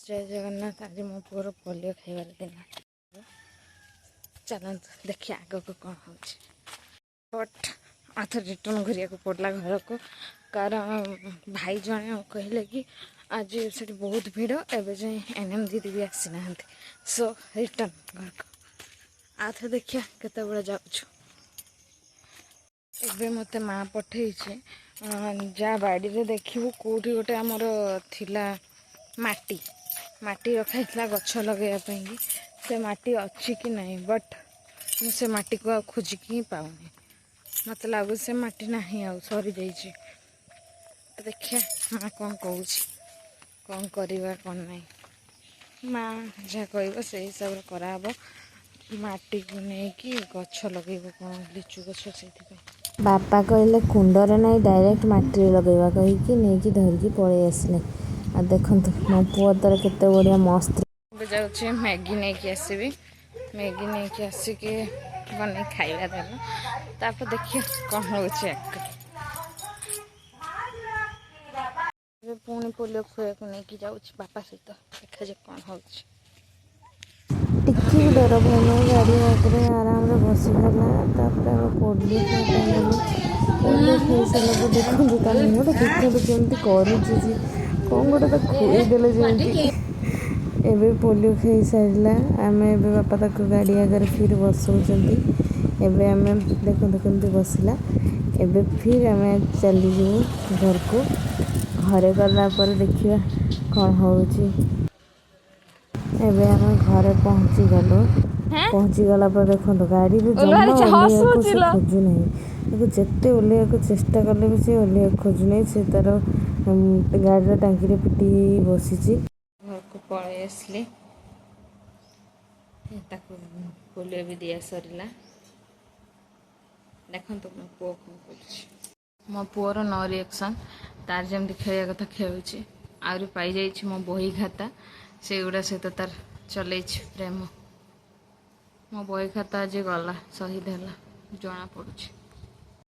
जय जगन्नाथ। आज मो पुअर पोलियो खाइबार दिन। चलते देखिए आग को कौन हो बट आथर रिटर्न करिया को पड़ला घर को कारण भाई जने कहले कि आज से बहुत भिड़ एवं जाए एनएम दीदी भी आसी ना सो रिटर्न घर को आथर देखिया केते बड़ा जाऊँ एबे मते माँ पठे जा बाड़ी रे देखिबू कोठी गोटे आमर थिला माटी माटी रखाइला गछ लगेगा से माटी अच्छी कि नहीं बट से माटी को खोजिकी ही पाऊनी मत लगु से माटी ना सरी जाइए तो देखिए माँ कौन कौन करवा कौन नहीं माँ जहाँ कह से हिसाब से कराब माटी को लेकिन गछ लगे कौन लिचु गछ से बापा कहले कुंडरे नहीं डायरेक्ट माटी लगेगा कहीकि नहीं धरिकी पलि आसिले आ देखु मो पुआ तर केते बढ़िया मस्त जाऊँ मैगी नहीं कि आसबि मैगी नहीं कि आसिक बन खाइबा देना तापर देखिए कौन हो पुणी पोलियो खुआ को लेकिन जाऊँ बापा सहित देखा जाए कौन हो टिकी डर भल गाड़ी आगे आराम से बसीगला पोलियो पोलियो खाई सारा देखो ता मुहर देखो केमती करुच्ची कौन गोटे तो खुईदेले जमी एबे पोलियो खाई सारा आम ए बापा तक गाड़ी आगे फिर बसौं एबे आम देखो केमती बसला एबे फिर आम चली जाऊ घर को घरे गला पर देखिए कौन होची एबे आम घरे पहुँची गलु पहुँची गला पर देखो गाड़ी रे जमा ओल्हेको से खोजु नहीं जिते ओल्हेको चेष्टा कले भी से ओल्हे खोजु नहीं से तार गाड़ी टांकी रे पिटी बसी घर को पलि आसली पोलियो भी दिया सरला देखो मो पुओ कौन कर मो पुअर नो रिएक्शन तार जमी खेल कथा खेलुची आहरी पाई जाइए मो बही खाता से गुड़ा सहित तार चल प्रेम मो बही खाता आज गला शहीद है जना पड़ुଛି।